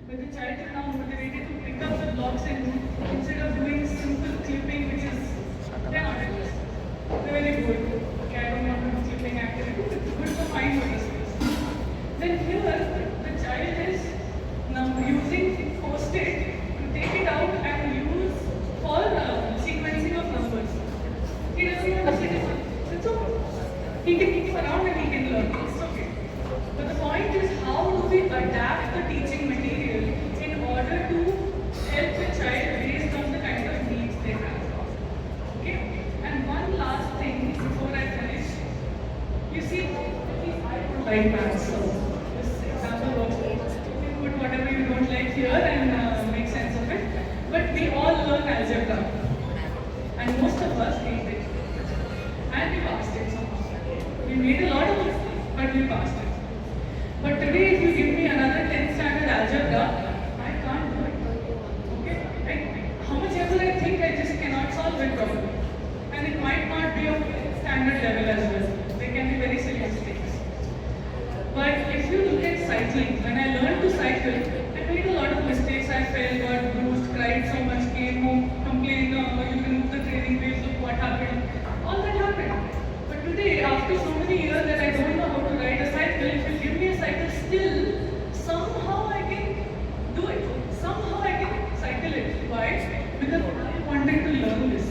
But the child is now motivated to pick up the blocks and instead of doing simple clipping, which is, they're not interested. They're very good. Okay, I don't want to do clipping activity. It's good for fine motor skills. Then here, the child is now using post-it to take it out and use for sequencing of numbers. He doesn't want to sit in it. It's okay. He can move around and he can learn. It's okay. But the point is, how do we adapt the teaching material in order to help the child based on the kind of needs they have? Okay? And one last thing before I finish. You see, I don't like maths, so this example works. You can put whatever you don't like here and make sense of it. But we all learn algebra. And most of us hate it. And we passed it somehow. We made a lot of mistakes, but we passed it. But today, if you give me another 10th standard algebra, I can't do it. Okay? How much ever I think, I just cannot solve it properly. And it might not be of standard level as well. They can be very silly mistakes. But if you look at cycling, when I learned to cycle, I made a lot of mistakes. I fell, got bruised, cried so much, came home, complained, oh, you removed the training wheels, look what happened. All that happened. But today, after so many years that I don't know how to ride a cycle, if you give me a cycle still, somehow I can do it. Somehow I can cycle it. Why? Because I wanted to learn this.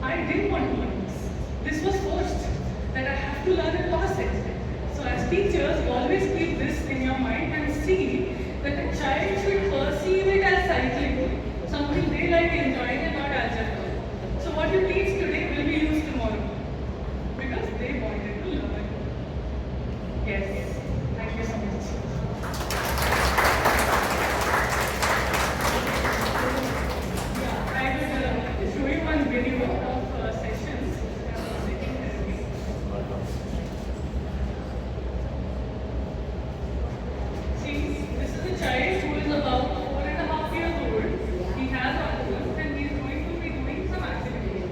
I didn't want to learn this. This was forced. That I have to learn and pass it. So as teachers, always keep this in your mind and see that the child should perceive it as cycling, something they like enjoying and not algebra. So what you teach today will be used tomorrow. Because they wanted to learn. Yes. Thank you so much. Yeah, I will show you one video of sessions. Sitting therapy. See, this is a child who is about 4.5 years old. He has autism and he is going to be doing some activity.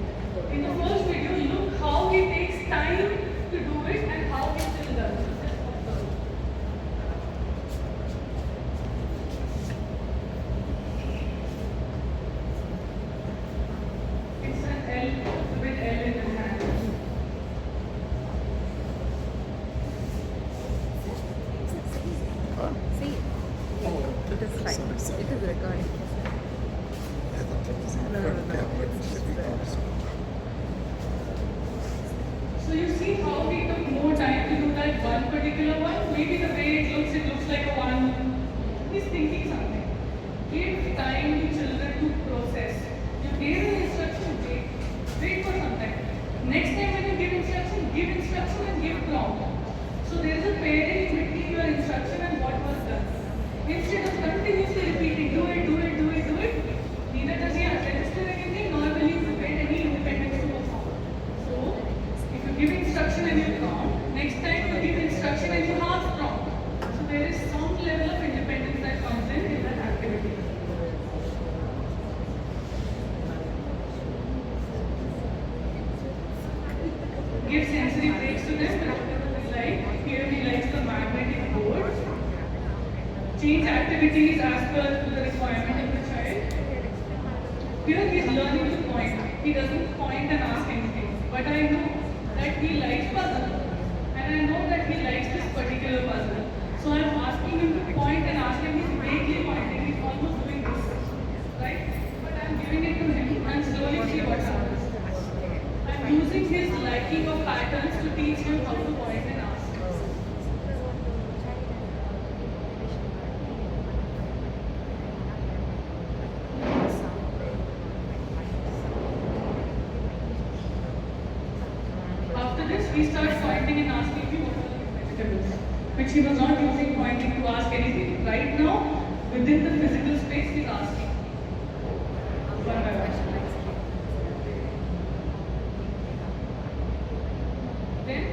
In the first video, look how he takes time to do it and how he still does it. Just observe. It's an L with L in the hand. See, it is fine. It is recording. So you see how he took more time to do that one particular one? Maybe the way it looks like a one. He's thinking something. Give time to children to process. You gave an instruction, wait for some time. Next time when you give instruction and give prompt. So there is a pairing in between your instruction and what was done. Instead of continuously repeating, do it, neither does he register anything nor will he prevent any independence to perform. So, if you give instruction and you prompt, next time you give instruction and you half prompt. So there is some level of independence that comes in that activity. Give sensory breaks to them, like here he likes the magnetic board. Change activities as per the requirement of the child. Here he is learning to point. He doesn't point and ask anything. But I know that he likes puzzle. And I know that he likes this particular puzzle. So I am asking him to point and ask him. He's vaguely pointing. He's almost doing this. Right? But I am giving it to him and slowly see what happens. I am using his liking of patterns to teach him how to point and ask. After this, he starts pointing and asking me what are the vegetables, which he was not using pointing to ask anything. Right now, within the physical space, he's asking. One by one. Then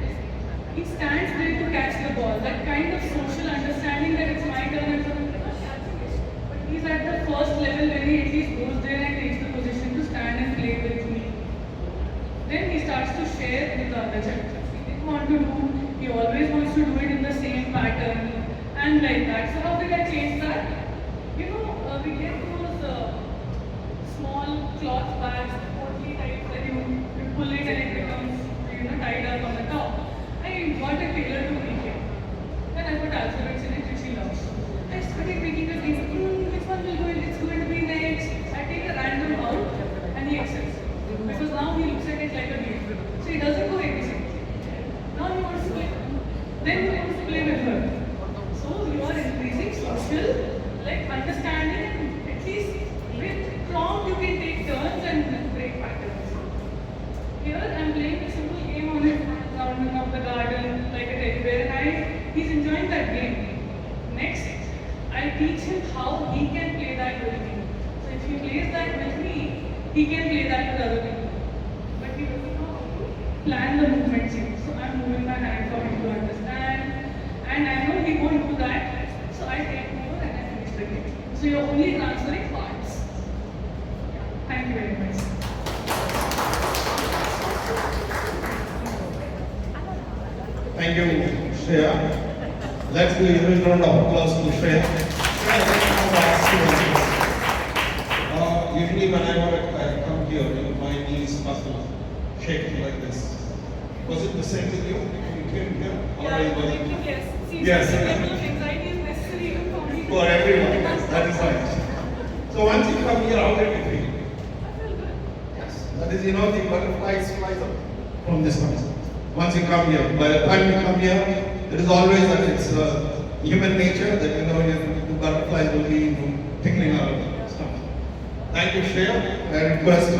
he stands there to catch the ball. That kind of social understanding that it's my turn and I'm not catching it. But he's at the first level when he at least goes there and takes the position to stand and play with me. Then he starts to share with the other child. He didn't want to do, he always wants to do it in the same pattern and like that. So how did I change that? Give he can play that with other people. But he doesn't know how to plan the movements here. So I'm moving my hand for him to understand. And I know he won't do that. So I take over and I finish the game. So you're only transferring parts. Thank you very much. Thank you, Shreya. Let's give a huge round of applause to Shreya. Usually when I come here, my knees must shake like this. Was it the same with you? You came here? Or was it- Yes. Yes. Anxiety is necessary even for me. For everyone, yes, that is right. So once you come here, how did you feel? Yes. That is, the butterflies flies up from this one. Once you come here, by the time you come here, there is always that it's human nature that the butterflies will be tickling our stomach. Thank you, Shreya. I request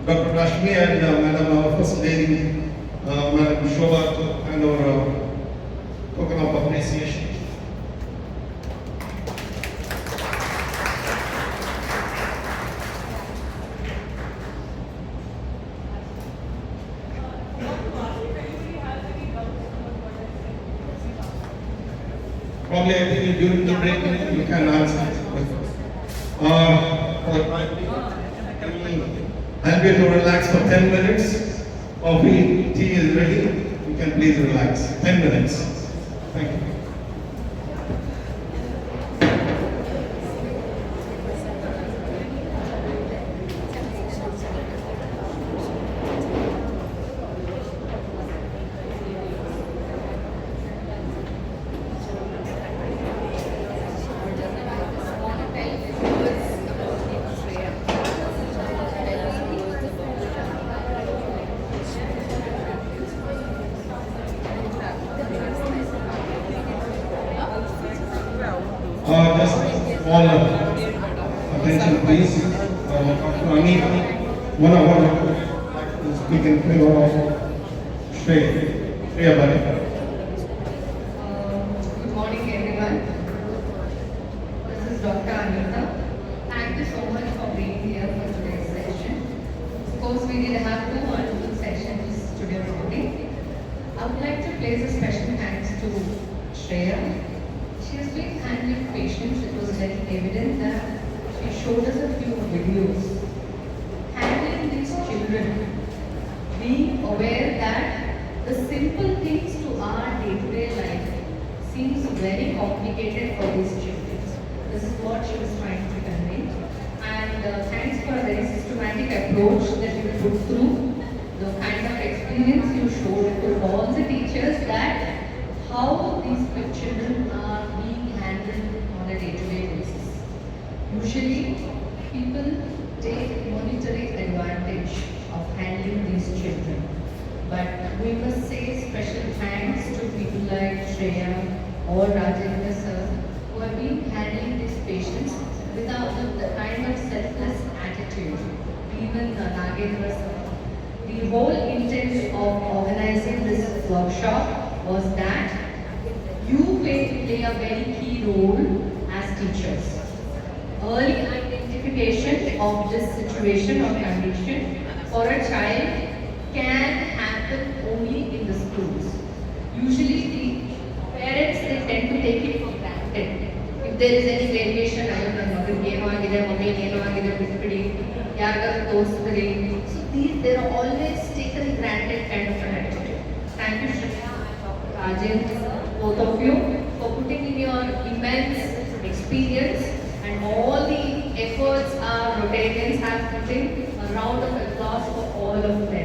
Dr. Rashmi and Madam our First Lady, Madam Shobha, to hand over a token of appreciation. Probably I think during the break you can answer. I'll be to relax for 10 minutes. Coffee, tea is ready. You can please relax. 10 minutes. Thank you. Just all attention please. Dr. Anita, one to speak in favor of Shreya Bali. Good morning, everyone. This is Dr. Anita. Thank you so much for being here for today's session. Of course, we did have two wonderful sessions today morning. I would like to place a special thanks to Shreya. She has been handling patients. It was very evident that she showed us a few videos. Handling these children, being aware that the simple things to our day-to-day life seems very complicated for these children. This is what she was trying to convey. And thanks for a very systematic approach that you put through, the kind of experience you showed to all the teachers that how these children are being handled on a day-to-day basis. Usually, people take monetary advantage of handling these children. But we must say special thanks to people like Shreya or Rajendra sir who have been handling these patients without the kind of selfless attitude. Even Nagendra sir. The whole intent of organizing this workshop was that you play a very key role as teachers. Early identification of this situation or condition for a child can happen only in the schools. Usually the parents, they tend to take it for granted. If there is any variation, I don't know, so these, they are always taken granted kind of an attitude. Thank you, Shreya and Dr. Rajan, both of you, for putting in your immense experience and all the efforts our Rotarians have put in. A round of applause for all of them.